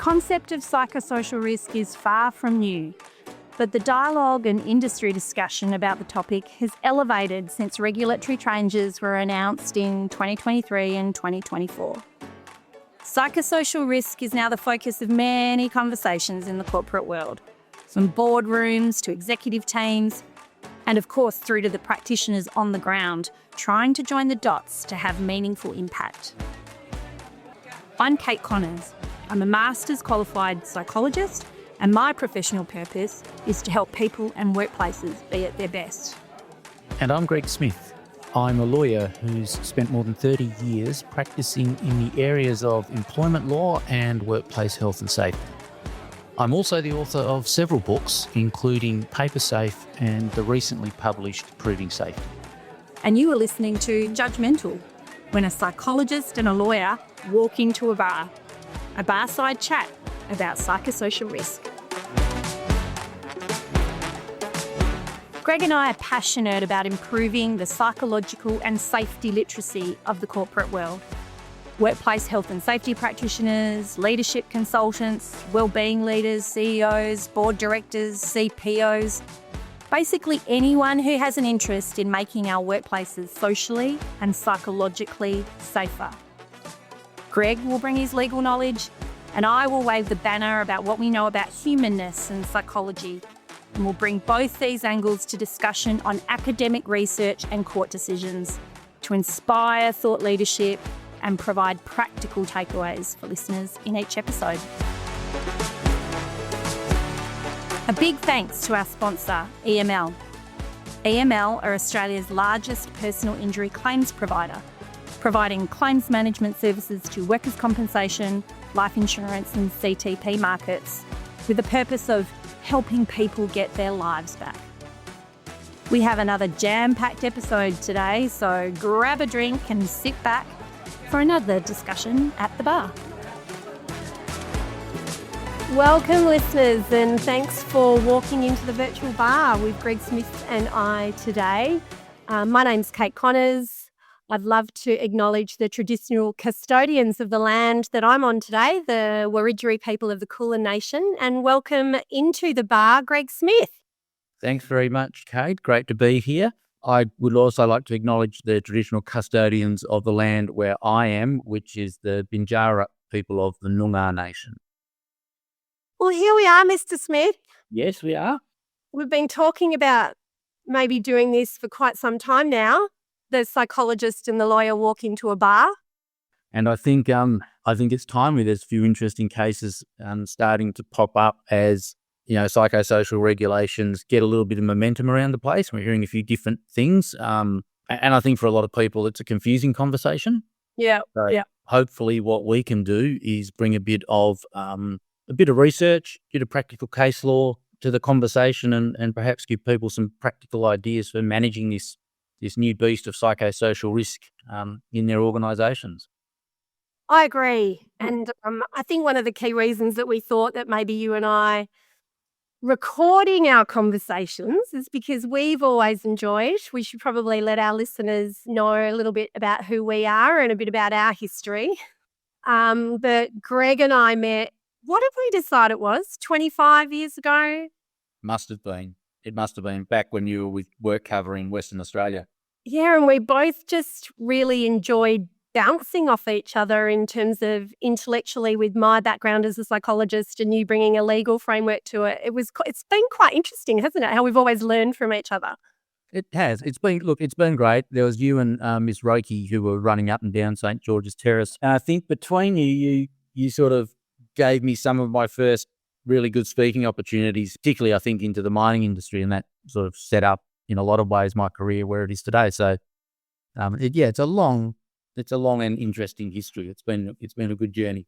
concept of psychosocial risk is far from new, but the dialogue and industry discussion about the topic has elevated since regulatory changes were announced in 2023 and 2024. Psychosocial risk is now the focus of many conversations in the corporate world, from boardrooms to executive teams, and of course through to the practitioners on the ground, trying to join the dots to have meaningful impact. I'm Kate Connors. I'm a master's qualified psychologist, and my professional purpose is to help people and workplaces be at their best. And I'm Greg Smith. I'm a lawyer who's spent more than 30 years practicing in the areas of employment law and workplace health and safety. I'm also the author of several books, including Paper Safe and the recently published Proving Safety. And you are listening to Judgmental, when a psychologist and a lawyer walk into a barside chat about psychosocial risk. Greg and I are passionate about improving the psychological and safety literacy of the corporate world. Workplace health and safety practitioners, leadership consultants, wellbeing leaders, CEOs, board directors, CPOs, basically anyone who has an interest in making our workplaces socially and psychologically safer. Greg will bring his legal knowledge, and I will wave the banner about what we know about humanness and psychology, and we'll bring both these angles to discussion on academic research and court decisions to inspire thought leadership and provide practical takeaways for listeners in each episode. A big thanks to our sponsor, EML. EML are Australia's largest personal injury claims provider, providing claims management services to workers' compensation, life insurance and CTP markets with the purpose of helping people get their lives back. We have another jam-packed episode today, so grab a drink and sit back for another discussion at the bar. Welcome listeners, and thanks for walking into the virtual bar with Greg Smith and I today. My name's Kate Connors. I'd love to acknowledge the traditional custodians of the land that I'm on today, the Wiradjuri people of the Kulin Nation, and welcome into the bar, Greg Smith. Thanks very much, Kate. Great to be here. I would also like to acknowledge the traditional custodians of the land where I am, which is the Binjara people of the Noongar Nation. Well, here we are, Mr. Smith. Yes, we are. We've been talking about maybe doing this for quite some time now. The psychologist and the lawyer walk into a bar. And I think it's timely. There's a few interesting cases starting to pop up as, psychosocial regulations get a little bit of momentum around the place. We're hearing a few different things. And I think for a lot of people, it's a confusing conversation. Yeah. So hopefully what we can do is bring a bit of research, a bit of practical case law to the conversation and perhaps give people some practical ideas for managing this new beast of psychosocial risk in their organisations. I agree. And I think one of the key reasons that we thought that maybe you and I recording our conversations is because we've always enjoyed, we should probably let our listeners know a little bit about who we are and a bit about our history. But Greg and I met, what did we decide it was, 25 years ago? Must have been. It must have been back when you were with work cover in Western Australia. Yeah, and we both just really enjoyed bouncing off each other in terms of intellectually with my background as a psychologist and you bringing a legal framework to it. It's been quite interesting, hasn't it, how we've always learned from each other. It has. It's been great. There was you and Miss Roki who were running up and down St. George's Terrace. And I think between you sort of gave me some of my first really good speaking opportunities, particularly I think into the mining industry, and that sort of set up in a lot of ways my career where it is today. So it's a long and interesting history. It's been a good journey.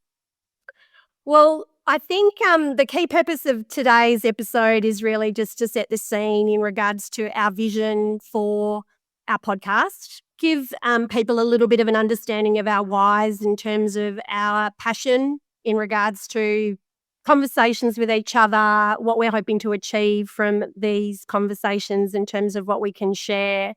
Well, I think the key purpose of today's episode is really just to set the scene in regards to our vision for our podcast, give people a little bit of an understanding of our whys in terms of our passion in regards to conversations with each other, what we're hoping to achieve from these conversations in terms of what we can share.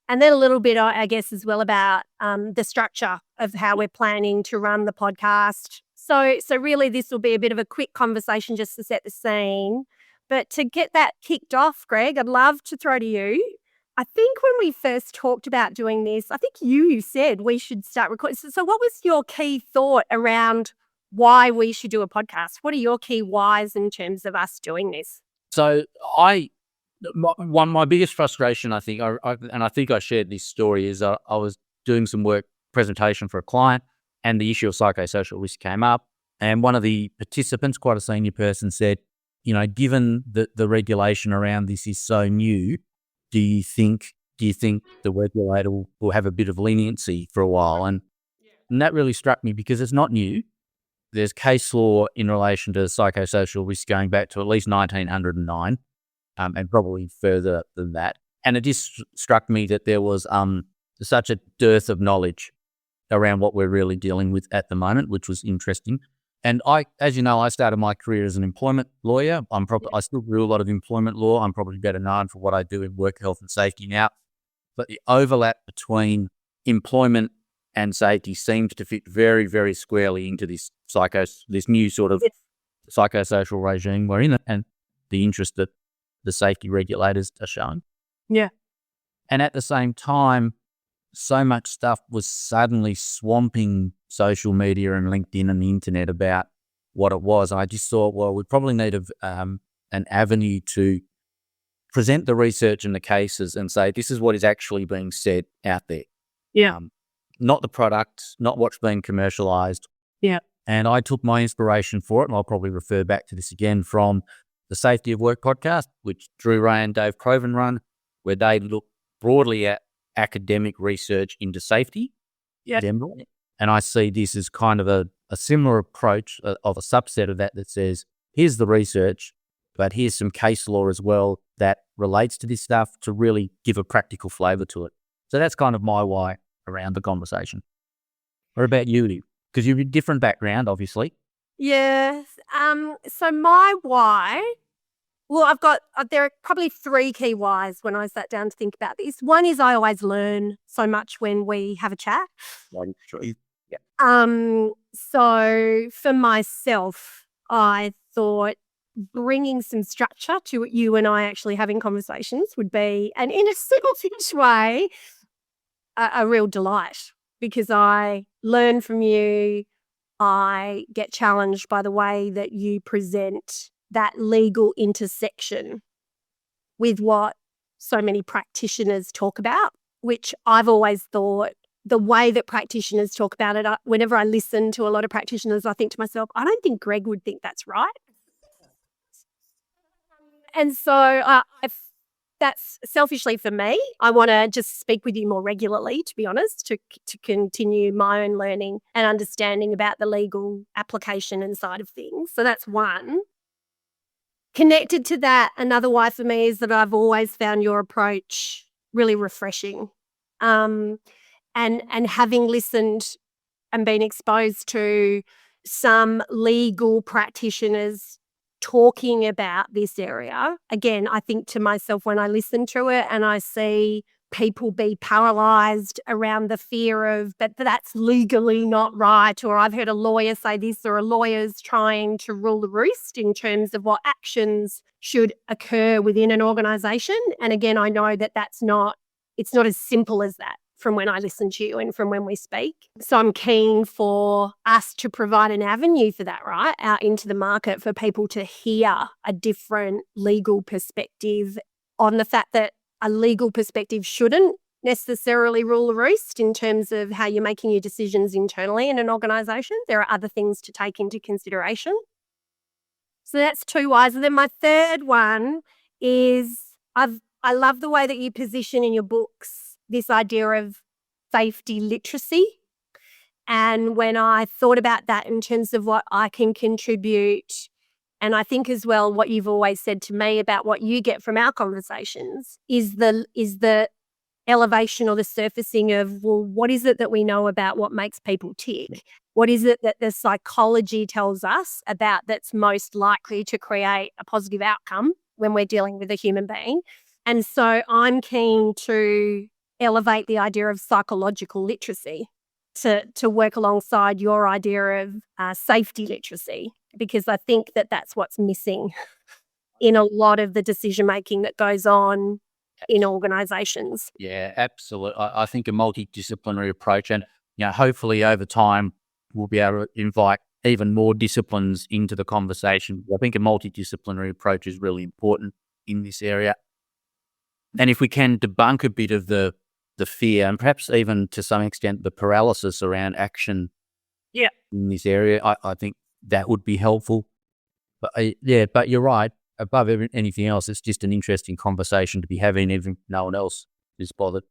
And then a little bit, I guess, as well about the structure of how we're planning to run the podcast. So really this will be a bit of a quick conversation just to set the scene. But to get that kicked off, Greg, I'd love to throw to you. I think when we first talked about doing this, I think you said we should start recording. So what was your key thought around why we should do a podcast? What are your key whys in terms of us doing this? So my biggest frustration, I think, and I think I shared this story, is I was doing some work presentation for a client, and the issue of psychosocial risk came up. And one of the participants, quite a senior person, said, given that the regulation around this is so new, do you think the regulator will have a bit of leniency for a while? And that really struck me because it's not new. There's case law in relation to psychosocial risk going back to at least 1909, and probably further than that. And it just struck me that there was such a dearth of knowledge around what we're really dealing with at the moment, which was interesting. And as you know, I started my career as an employment lawyer. I still do a lot of employment law. I'm probably better known for what I do in work health and safety now. But the overlap between employment and safety seems to fit very, very squarely into this new sort of psychosocial regime we're in, and the interest that the safety regulators are showing. Yeah. And at the same time, so much stuff was suddenly swamping social media and LinkedIn and the internet about what it was. I just thought, well, we probably need an avenue to present the research and the cases and say, this is what is actually being said out there. Yeah. Not the product, not what's being commercialized. Yeah. And I took my inspiration for it, and I'll probably refer back to this again, from the Safety of Work podcast, which Drew Ray and Dave Proven run, where they look broadly at academic research into safety. Yeah. And I see this as kind of a similar approach of a subset of that says, here's the research, but here's some case law as well that relates to this stuff to really give a practical flavour to it. So that's kind of my why around the conversation. What about you? Because you're a different background, obviously. Yes. So my why, well, there are probably three key whys when I sat down to think about this. One is I always learn so much when we have a chat. Yeah. So for myself, I thought bringing some structure to you and I actually having conversations would be, and in a selfish way, a real delight, because I learn from you. I get challenged by the way that you present that legal intersection with what so many practitioners talk about, which I've always thought the way that practitioners talk about it, whenever I listen to a lot of practitioners, I think to myself, I don't think Greg would think that's right. And so that's selfishly for me. I want to just speak with you more regularly, to be honest, to continue my own learning and understanding about the legal application and side of things. So that's one. Connected to that, another why for me is that I've always found your approach really refreshing. And having listened and been exposed to some legal practitioners talking about this area, again, I think to myself when I listen to it and I see people be paralysed around the fear of, but that's legally not right, or I've heard a lawyer say this, or a lawyer's trying to rule the roost in terms of what actions should occur within an organisation. And again, I know that it's not as simple as that from when I listen to you and from when we speak. So I'm keen for us to provide an avenue for that, right, out into the market for people to hear a different legal perspective on the fact that a legal perspective shouldn't necessarily rule the roost in terms of how you're making your decisions internally in an organisation. There are other things to take into consideration. So that's two whys. And then my third one is I love the way that you position in your books this idea of safety literacy. And when I thought about that in terms of what I can contribute, and I think as well what you've always said to me about what you get from our conversations is the elevation or the surfacing of, well, what is it that we know about what makes people tick? What is it that the psychology tells us about that's most likely to create a positive outcome when we're dealing with a human being? And so I'm keen to elevate the idea of psychological literacy to work alongside your idea of safety literacy, because I think that that's what's missing in a lot of the decision making that goes on in organisations. Yeah, absolutely. I think a multidisciplinary approach, and hopefully over time we'll be able to invite even more disciplines into the conversation. I think a multidisciplinary approach is really important in this area. And if we can debunk a bit of the fear, and perhaps even to some extent the paralysis around action in this area, I think that would be helpful. But but you're right. Above anything else, it's just an interesting conversation to be having, even if no one else is bothered.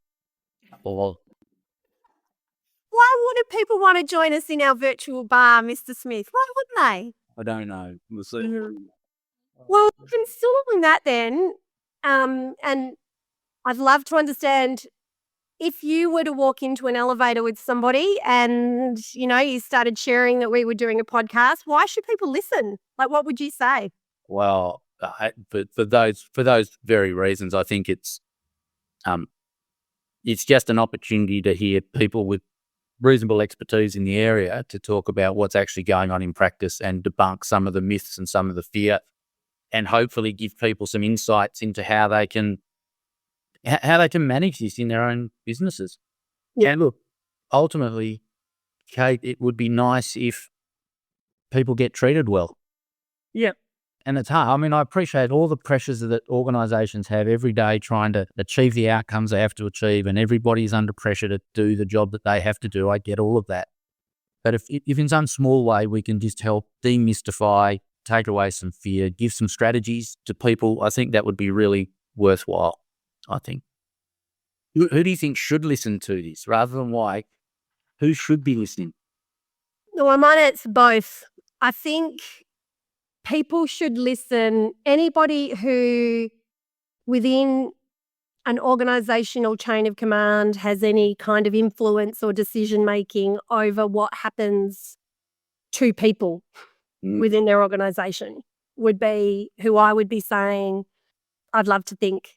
Or Why wouldn't people want to join us in our virtual bar, Mr. Smith? Why wouldn't they? I don't know. We'll see. Well, considering that then, and I'd love to understand, if you were to walk into an elevator with somebody and, you started sharing that we were doing a podcast, why should people listen? Like, what would you say? Well, for those very reasons, I think it's just an opportunity to hear people with reasonable expertise in the area to talk about what's actually going on in practice and debunk some of the myths and some of the fear, and hopefully give people some insights into how they can manage this in their own businesses. Yeah. And look, ultimately, Kate, it would be nice if people get treated well. Yeah. And it's hard. I mean, I appreciate all the pressures that organisations have every day trying to achieve the outcomes they have to achieve, and everybody's under pressure to do the job that they have to do. I get all of that. But if in some small way we can just help demystify, take away some fear, give some strategies to people, I think that would be really worthwhile, I think. Who do you think should listen to this rather than why? Who should be listening? No, I might answer both. I think people should listen. Anybody who within an organisational chain of command has any kind of influence or decision making over what happens to people within their organisation would be who I would be saying I'd love to think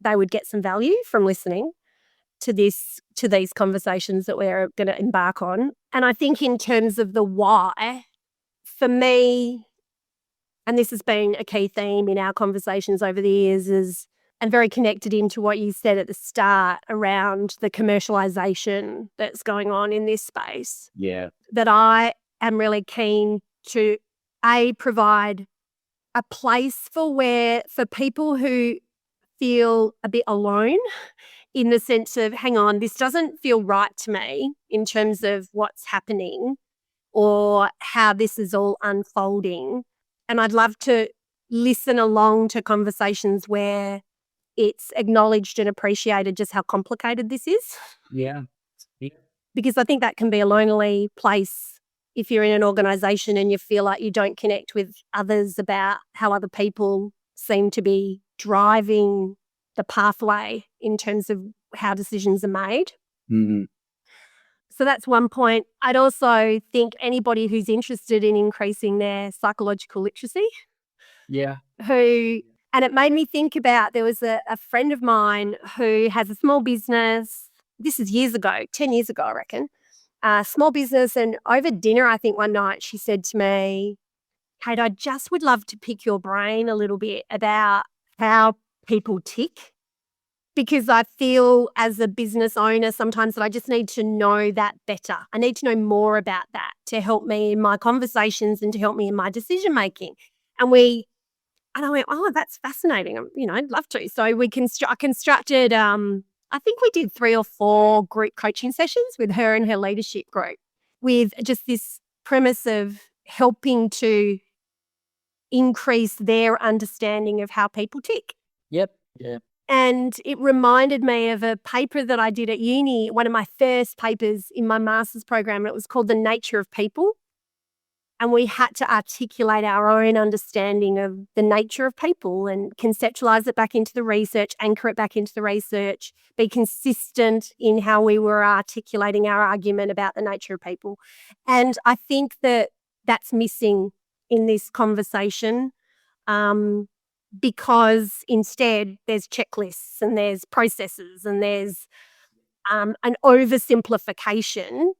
they would get some value from listening to these conversations that we're going to embark on. And I think in terms of the why, for me, and this has been a key theme in our conversations over the years, and very connected into what you said at the start around the commercialisation that's going on in this space. Yeah. That I am really keen to, provide a place for people who feel a bit alone, in the sense of, hang on, this doesn't feel right to me in terms of what's happening or how this is all unfolding. And I'd love to listen along to conversations where it's acknowledged and appreciated just how complicated this is. Yeah. Because I think that can be a lonely place if you're in an organisation and you feel like you don't connect with others about how other people seem to be driving the pathway in terms of how decisions are made. Mm-hmm. So that's one point. I'd also think anybody who's interested in increasing their psychological literacy, Yeah. and it made me think about, there was a friend of mine who has a small business. This is years ago, 10 years ago, I reckon. Small business, and over dinner, I think one night she said to me, Kate, I just would love to pick your brain a little bit about how people tick. Because I feel as a business owner sometimes that I just need to know that better. I need to know more about that to help me in my conversations and to help me in my decision making. And I went, oh, that's fascinating. I'd love to. So I constructed, I think we did 3 or 4 group coaching sessions with her and her leadership group, with just this premise of helping to increase their understanding of how people tick. Yep. Yeah. And it reminded me of a paper that I did at uni, one of my first papers in my master's program, and it was called The Nature of People. And we had to articulate our own understanding of the nature of people and conceptualize it back into the research, anchor it back into the research, be consistent in how we were articulating our argument about the nature of people. And I think that that's missing in this conversation. Because instead there's checklists and there's processes and there's an oversimplification,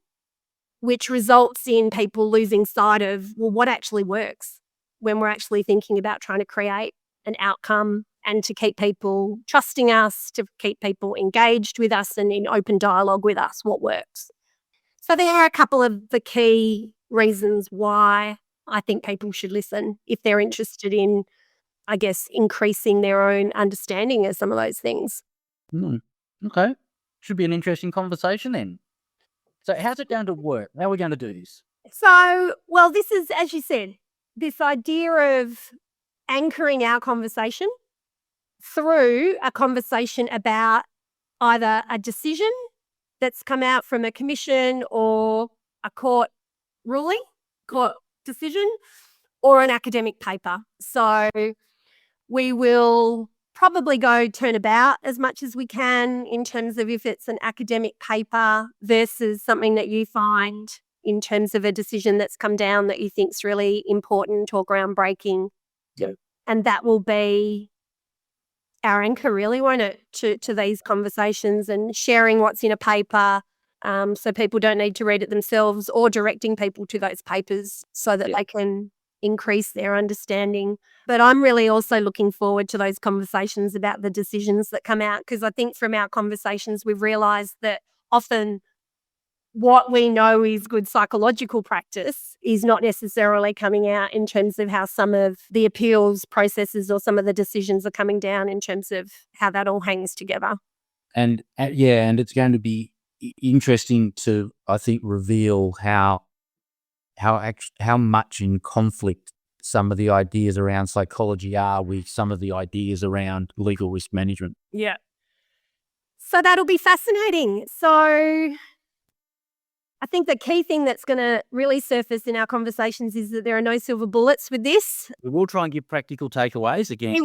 which results in people losing sight of, well, what actually works when we're actually thinking about trying to create an outcome and to keep people trusting us, to keep people engaged with us and in open dialogue with us, what works. So there are a couple of the key reasons why I think people should listen if they're interested in, I guess, increasing their own understanding of some of those things. Okay. Should be an interesting conversation then. So how's it going to work? How are we going to do this? So, well, this is, as you said, this idea of anchoring our conversation through a conversation about either a decision that's come out from a commission or a court ruling, court decision, or an academic paper. So we will probably go turnabout as much as we can in terms of if it's an academic paper versus something that you find in terms of a decision that's come down that you think's really important or groundbreaking. Yeah. And that will be our anchor, really, won't it, to these conversations and sharing what's in a paper, so people don't need to read it themselves, or directing people to those papers so that they can increase their understanding. But I'm really also looking forward to those conversations about the decisions that come out, because I think from our conversations we've realised that often what we know is good psychological practice is not necessarily coming out in terms of how some of the appeals processes or some of the decisions are coming down in terms of how that all hangs together. And and it's going to be interesting to, I think, reveal how much in conflict some of the ideas around psychology are with some of the ideas around legal risk management. Yeah. So that'll be fascinating. So I think the key thing that's going to really surface in our conversations is that there are no silver bullets with this. We will try and give practical takeaways again.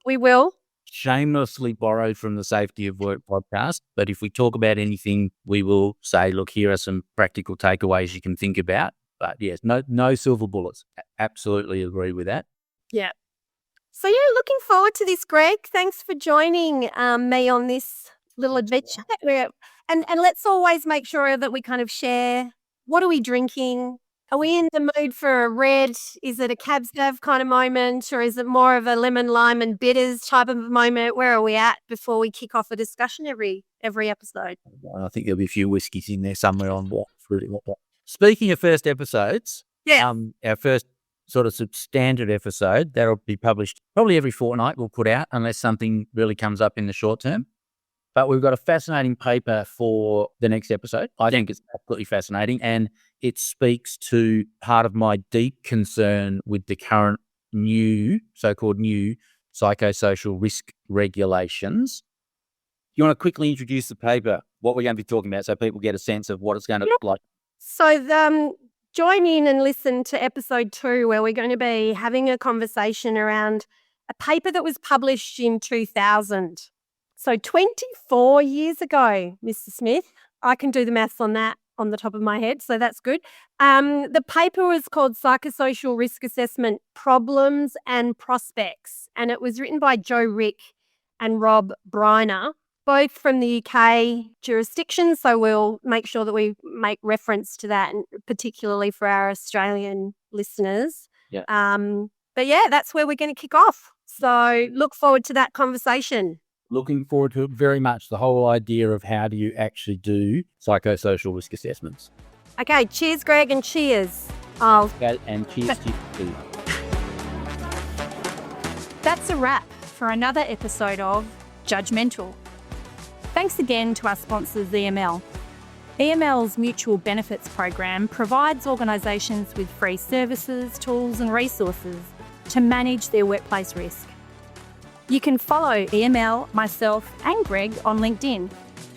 We will. Shamelessly borrowed from the Safety of Work podcast. But if we talk about anything, we will say, look, here are some practical takeaways you can think about. But yes, no silver bullets. Absolutely agree with that. Yeah. So looking forward to this, Greg. Thanks for joining me on this little adventure. And let's always make sure that we kind of share, what are we drinking? Are we in the mood for a red? Is it a cab sav kind of moment, or is it more of a lemon, lime and bitters type of moment? Where are we at before we kick off a discussion every episode? I think there'll be a few whiskies in there somewhere on what. Speaking of first episodes, our first sort of substandard episode, that'll be published probably every fortnight we'll put out, unless something really comes up in the short term. But we've got a fascinating paper for the next episode. I think it's absolutely fascinating, and it speaks to part of my deep concern with the current so-called new psychosocial risk regulations. You want to quickly introduce the paper, what we're going to be talking about, so people get a sense of what it's going to look like? So join in and listen to episode 2, where we're going to be having a conversation around a paper that was published in 2000. So 24 years ago, Mr. Smith. I can do the maths on that on the top of my head, so that's good. The paper was called Psychosocial Risk Assessment Problems and Prospects, and it was written by Joe Rick and Rob Briner, both from the UK jurisdiction, so we'll make sure that we make reference to that, and particularly for our Australian listeners. Yeah. But yeah, that's where we're going to kick off. So look forward to that conversation. Looking forward to it very much, the whole idea of how do you actually do psychosocial risk assessments. Okay, cheers, Greg, and cheers. And cheers to you too. That's a wrap for another episode of Judgmental. Thanks again to our sponsors, EML. EML's Mutual Benefits Program provides organisations with free services, tools and resources to manage their workplace risk. You can follow EML, myself and Greg on LinkedIn,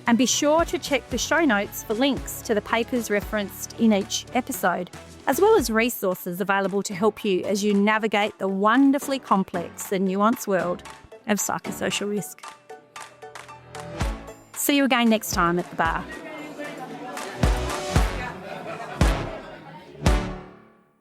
and be sure to check the show notes for links to the papers referenced in each episode, as well as resources available to help you as you navigate the wonderfully complex and nuanced world of psychosocial risk. See you again next time at the bar.